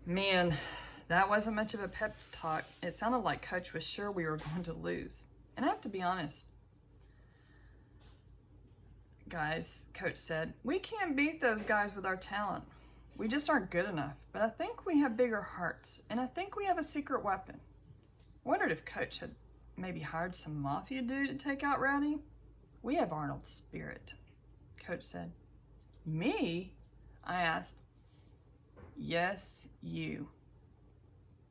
Man, that wasn't much of a pep talk. It sounded like Coach was sure we were going to lose. And I have to be honest, guys, Coach said, we can't beat those guys with our talent. We just aren't good enough. But I think we have bigger hearts, and I think we have a secret weapon. I wondered if Coach had maybe hired some mafia dude to take out Rowdy. We have Arnold's spirit, Coach said. Me? I asked. Yes, you.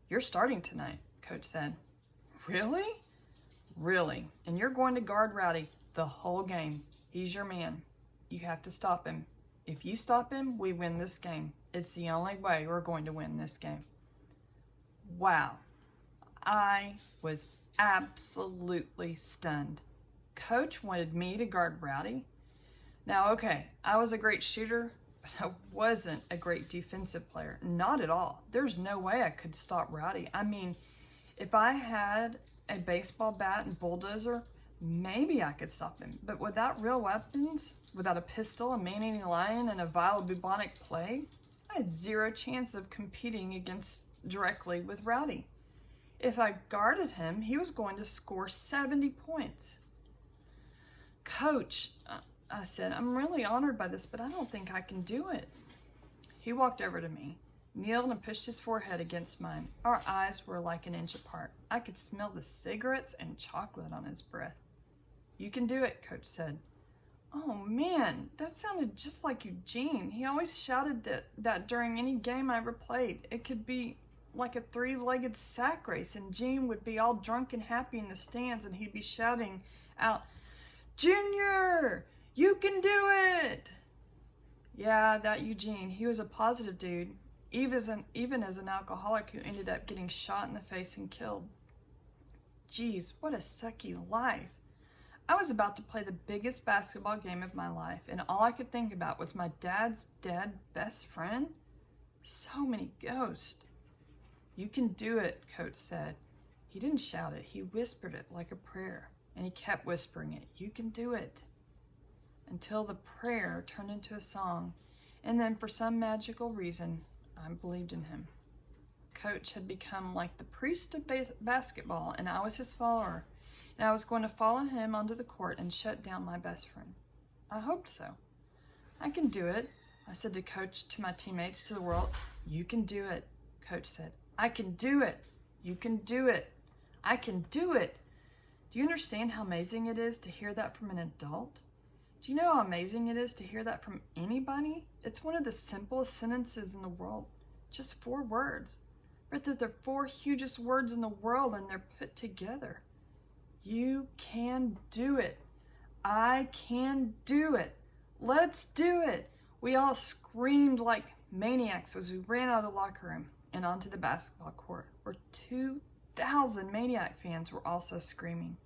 You're starting tonight, Coach said. Really? Really. And you're going to guard Rowdy the whole game. He's your man. You have to stop him. If you stop him, we win this game. It's the only way we're going to win this game. Wow. I was absolutely stunned. Coach wanted me to guard Rowdy. Now, okay, I was a great shooter, but I wasn't a great defensive player. Not at all. There's no way I could stop Rowdy. I mean, if I had a baseball bat and bulldozer, maybe I could stop him. But without real weapons, without a pistol, a man-eating lion, and a vial of bubonic plague, I had zero chance of competing directly with Rowdy. If I guarded him, he was going to score 70 points. Coach, I said, I'm really honored by this, but I don't think I can do it. He walked over to me, kneeled and pushed his forehead against mine. Our eyes were like an inch apart. I could smell the cigarettes and chocolate on his breath. You can do it, Coach said. Oh man, that sounded just like Eugene. He always shouted that during any game I ever played. It could be like a three-legged sack race, and Gene would be all drunk and happy in the stands, and he'd be shouting out, Junior, you can do it! Yeah, that Eugene, he was a positive dude, even as an alcoholic who ended up getting shot in the face and killed. Geez, what a sucky life. I was about to play the biggest basketball game of my life, and all I could think about was my dad's dead best friend. So many ghosts. You can do it, Coach said. He didn't shout it, he whispered it like a prayer, and he kept whispering it. You can do it. Until the prayer turned into a song, and then for some magical reason, I believed in him. Coach had become like the priest of basketball, and I was his follower, and I was going to follow him onto the court and shut down my best friend. I hoped so. I can do it, I said to Coach, to my teammates, to the world. You can do it, Coach said. I can do it. You can do it. I can do it. Do you understand how amazing it is to hear that from an adult? Do you know how amazing it is to hear that from anybody? It's one of the simplest sentences in the world. Just 4 words. But they're the 4 hugest words in the world, and they're put together. You can do it. I can do it. Let's do it. We all screamed like maniacs as we ran out of the locker room and onto the basketball court, where 2,000 Maniac fans were also screaming.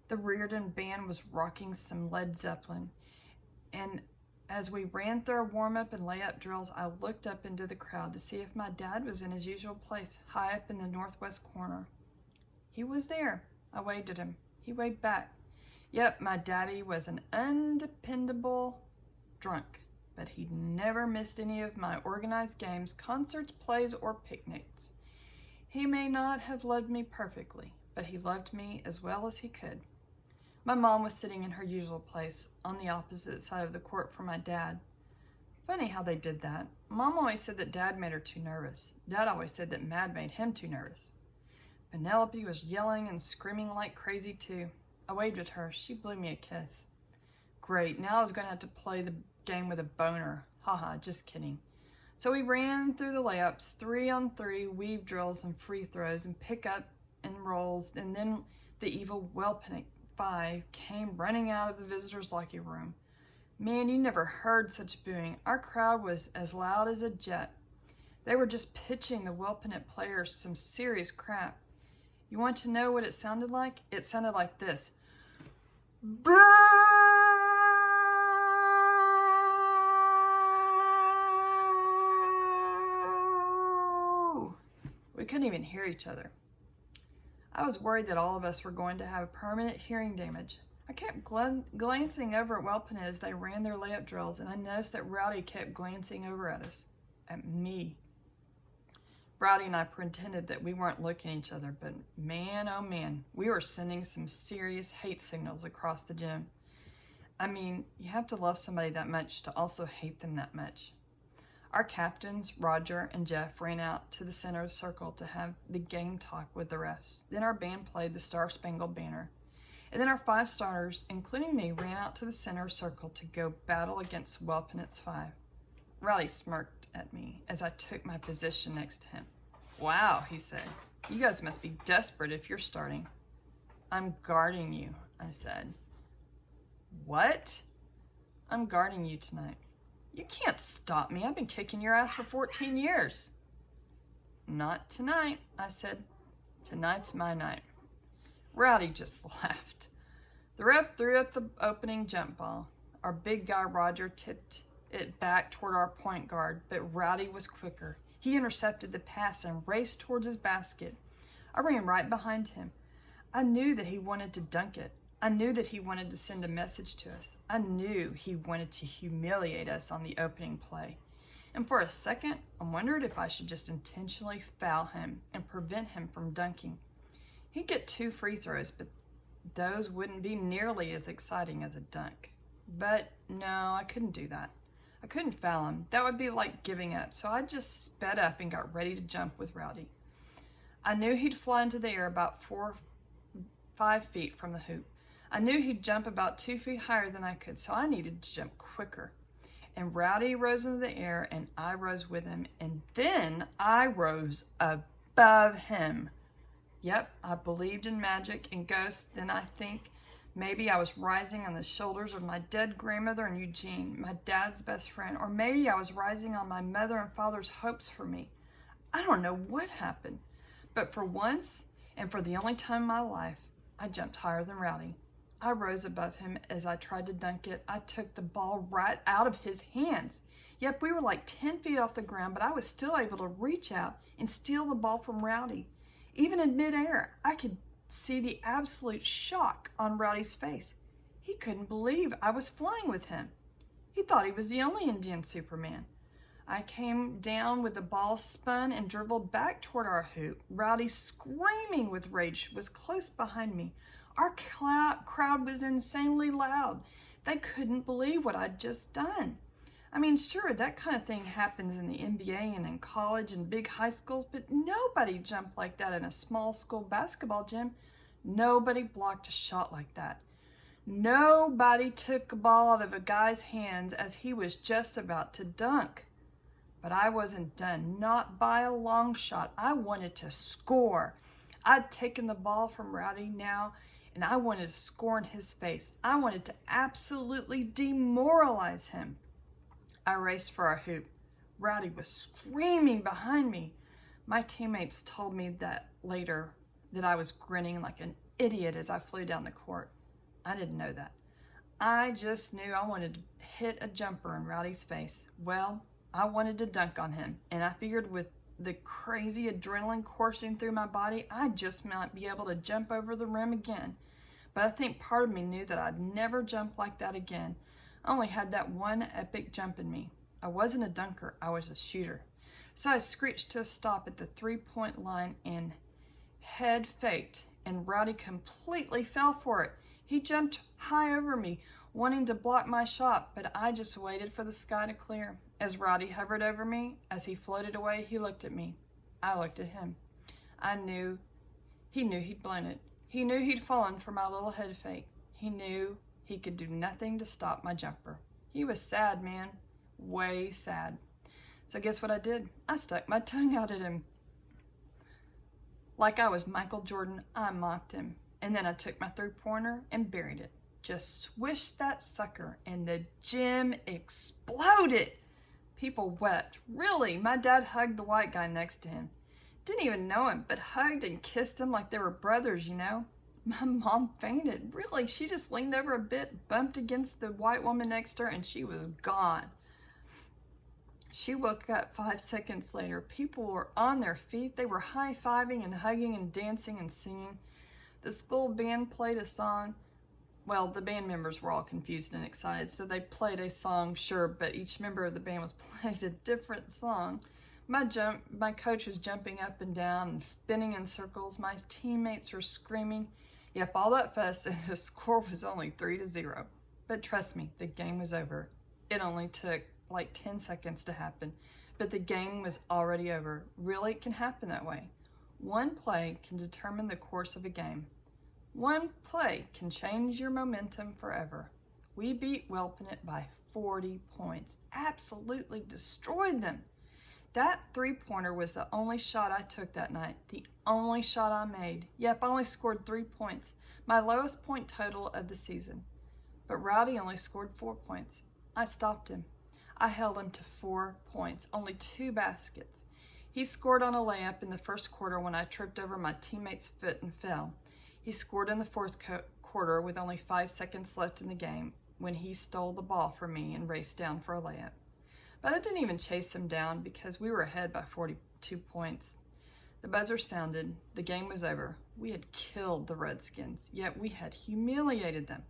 The Reardon band was rocking some Led Zeppelin, and as we ran through our warm-up and layup drills, I looked up into the crowd to see if my dad was in his usual place, high up in the northwest corner. He was there. I waved at him. He waved back. Yep, my daddy was an undependable drunk, but he never missed any of my organized games, concerts, plays, or picnics. He may not have loved me perfectly, but he loved me as well as he could. My mom was sitting in her usual place on the opposite side of the court from my dad. Funny how they did that. Mom always said that Dad made her too nervous. Dad always said that Mad made him too nervous. Penelope was yelling and screaming like crazy too. I waved at her. She blew me a kiss. Great, now I was going to have to play the game with a boner. Haha, just kidding. So we ran through the layups, 3-on-3, weave drills and free throws and pick-up and rolls, and then the evil Wellpenick 5 came running out of the visitors' locker room. Man, you never heard such booing. Our crowd was as loud as a jet. They were just pitching the Wellpenick players some serious crap. You want to know what it sounded like? It sounded like this. Boo! We couldn't even hear each other. I was worried that all of us were going to have permanent hearing damage. I kept glancing over at Wellpenick as they ran their layup drills, and I noticed that Rowdy kept glancing over at us, at me. Rowdy and I pretended that we weren't looking at each other, but man, oh man, we were sending some serious hate signals across the gym. I mean, you have to love somebody that much to also hate them that much. Our captains, Roger and Jeff, ran out to the center of the circle to have the game talk with the refs. Then our band played the Star-Spangled Banner. And then our 5 starters, including me, ran out to the center circle to go battle against Wellpennett's 5. Rowdy smirked at me as I took my position next to him. "Wow," he said. "You guys must be desperate if you're starting." "I'm guarding you," I said. "What?" "I'm guarding you tonight." "You can't stop me. I've been kicking your ass for 14 years. "Not tonight," I said. "Tonight's my night." Rowdy just laughed. The ref threw up the opening jump ball. Our big guy Roger tipped it back toward our point guard, but Rowdy was quicker. He intercepted the pass and raced towards his basket. I ran right behind him. I knew that he wanted to dunk it. I knew that he wanted to send a message to us. I knew he wanted to humiliate us on the opening play. And for a second, I wondered if I should just intentionally foul him and prevent him from dunking. He'd get 2 free throws, but those wouldn't be nearly as exciting as a dunk. But no, I couldn't do that. I couldn't foul him. That would be like giving up, so I just sped up and got ready to jump with Rowdy. I knew he'd fly into the air about 4 or 5 feet from the hoop. I knew he'd jump about 2 feet higher than I could, so I needed to jump quicker. And Rowdy rose into the air, and I rose with him, and then I rose above him. Yep, I believed in magic and ghosts. Then I think maybe I was rising on the shoulders of my dead grandmother and Eugene, my dad's best friend, or maybe I was rising on my mother and father's hopes for me. I don't know what happened, but for once, and for the only time in my life, I jumped higher than Rowdy. I rose above him as I tried to dunk it. I took the ball right out of his hands. Yep, we were like 10 feet off the ground, but I was still able to reach out and steal the ball from Rowdy. Even in midair, I could see the absolute shock on Rowdy's face. He couldn't believe I was flying with him. He thought he was the only Indian Superman. I came down with the ball spun and dribbled back toward our hoop. Rowdy, screaming with rage, was close behind me. Our crowd was insanely loud. They couldn't believe what I'd just done. I mean, sure, that kind of thing happens in the NBA and in college and big high schools, but nobody jumped like that in a small school basketball gym. Nobody blocked a shot like that. Nobody took a ball out of a guy's hands as he was just about to dunk. But I wasn't done, not by a long shot. I wanted to score. I'd taken the ball from Rowdy now, and I wanted to score in his face. I wanted to absolutely demoralize him. I raced for our hoop. Rowdy was screaming behind me. My teammates told me that later that I was grinning like an idiot as I flew down the court. I didn't know that. I just knew I wanted to hit a jumper in Rowdy's face. Well, I wanted to dunk on him, and I figured with the crazy adrenaline coursing through my body, I just might be able to jump over the rim again. But I think part of me knew that I'd never jump like that again. I only had that one epic jump in me. I wasn't a dunker, I was a shooter. So I screeched to a stop at the 3-point line and head faked, and Rowdy completely fell for it. He jumped high over me, wanting to block my shot, but I just waited for the sky to clear. As Rowdy hovered over me, as he floated away, he looked at me. I looked at him. He knew he'd blown it. He knew he'd fallen for my little head fake. He knew he could do nothing to stop my jumper. He was sad, man. Way sad. So guess what I did? I stuck my tongue out at him. Like I was Michael Jordan, I mocked him. And then I took my 3-pointer and buried it. Just swished that sucker, and the gym exploded. People wept. Really, my dad hugged the white guy next to him. Didn't even know him, but hugged and kissed him like they were brothers, you know. My mom fainted. Really, she just leaned over a bit, bumped against the white woman next to her, and she was gone. She woke up 5 seconds later. People were on their feet. They were high-fiving and hugging and dancing and singing. The school band played a song. Well, the band members were all confused and excited, so they played a song, sure, but each member of the band was playing a different song. My coach was jumping up and down and spinning in circles. My teammates were screaming. Yep, all that fuss, and the score was only 3-0. But trust me, the game was over. It only took like 10 seconds to happen, but the game was already over. Really, it can happen that way. One play can determine the course of a game. One play can change your momentum forever. We beat Welpinett by 40 points. Absolutely destroyed them. That three-pointer was the only shot I took that night, the only shot I made. Yep, I only scored 3 points, my lowest point total of the season. But Rowdy only scored 4 points. I stopped him. I held him to 4 points, only 2 baskets. He scored on a layup in the first quarter when I tripped over my teammate's foot and fell. He scored in the fourth quarter with only 5 seconds left in the game when he stole the ball from me and raced down for a layup. But I didn't even chase him down because we were ahead by 42 points. The buzzer sounded. The game was over. We had killed the Redskins, yet we had humiliated them.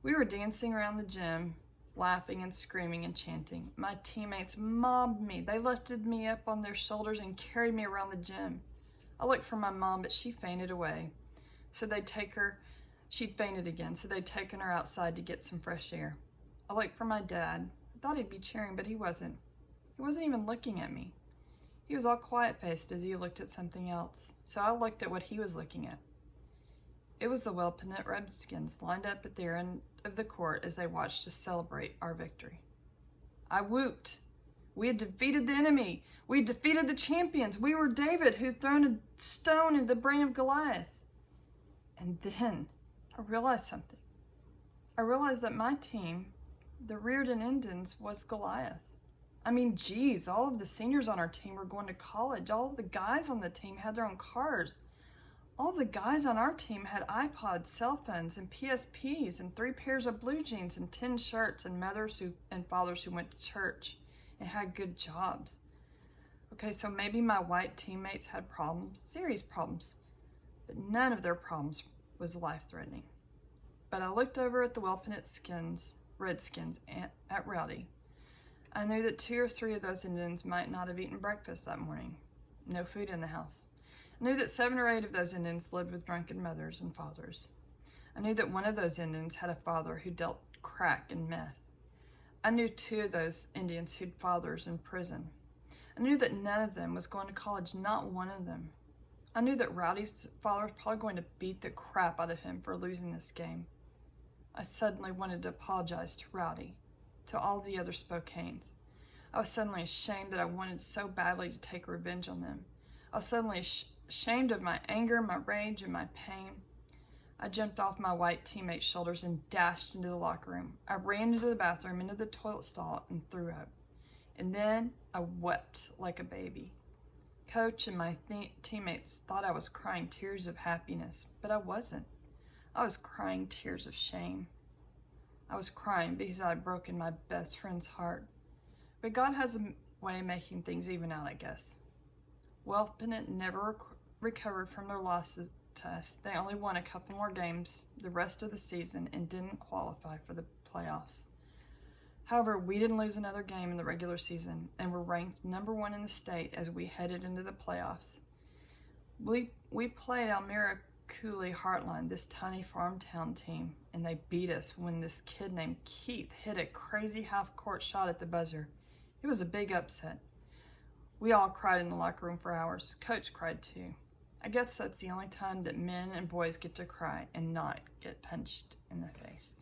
We were dancing around the gym, laughing and screaming and chanting. My teammates mobbed me. They lifted me up on their shoulders and carried me around the gym. I looked for my mom, but she fainted away. She'd fainted again, so they'd taken her outside to get some fresh air. I looked for my dad. I thought he'd be cheering, but he wasn't. He wasn't even looking at me. He was all quiet-faced as he looked at something else, so I looked at what he was looking at. It was the Welpinett Redskins lined up at their end of the court as they watched us celebrate our victory. I whooped. We had defeated the enemy. We had defeated the champions. We were David who had thrown a stone in the brain of Goliath. And then I realized something. I realized that my team, the Reardon Indians, was Goliath. I mean, geez, all of the seniors on our team were going to college. All of the guys on the team had their own cars. All the guys on our team had iPods, cell phones, and PSPs, and 3 pairs of blue jeans, and 10 shirts, and mothers and fathers who went to church and had good jobs. Okay, so maybe my white teammates had problems, serious problems, but none of their problems was life-threatening. But I looked over at the Welpinett Redskins at Rowdy. I knew that 2 or 3 of those Indians might not have eaten breakfast that morning. No food in the house. I knew that 7 or 8 of those Indians lived with drunken mothers and fathers. I knew that one of those Indians had a father who dealt crack and meth. I knew 2 of those Indians who'd fathers in prison. I knew that none of them was going to college, not one of them. I knew that Rowdy's father was probably going to beat the crap out of him for losing this game. I suddenly wanted to apologize to Rowdy, to all the other Spokanes. I was suddenly ashamed that I wanted so badly to take revenge on them. I was suddenly ashamed of my anger, my rage, and my pain. I jumped off my white teammate's shoulders and dashed into the locker room. I ran into the bathroom, into the toilet stall, and threw up. And then I wept like a baby. Coach and my teammates thought I was crying tears of happiness, but I wasn't. I was crying tears of shame. I was crying because I had broken my best friend's heart. But God has a way of making things even out, I guess. Welpinett never recovered from their losses to us. They only won a couple more games the rest of the season and didn't qualify for the playoffs. However, we didn't lose another game in the regular season and were ranked #1 in the state as we headed into the playoffs. We played Almira Cooley Heartline, this tiny farm town team, and they beat us when this kid named Keith hit a crazy half-court shot at the buzzer. It was a big upset. We all cried in the locker room for hours. Coach cried too. I guess that's the only time that men and boys get to cry and not get punched in the face.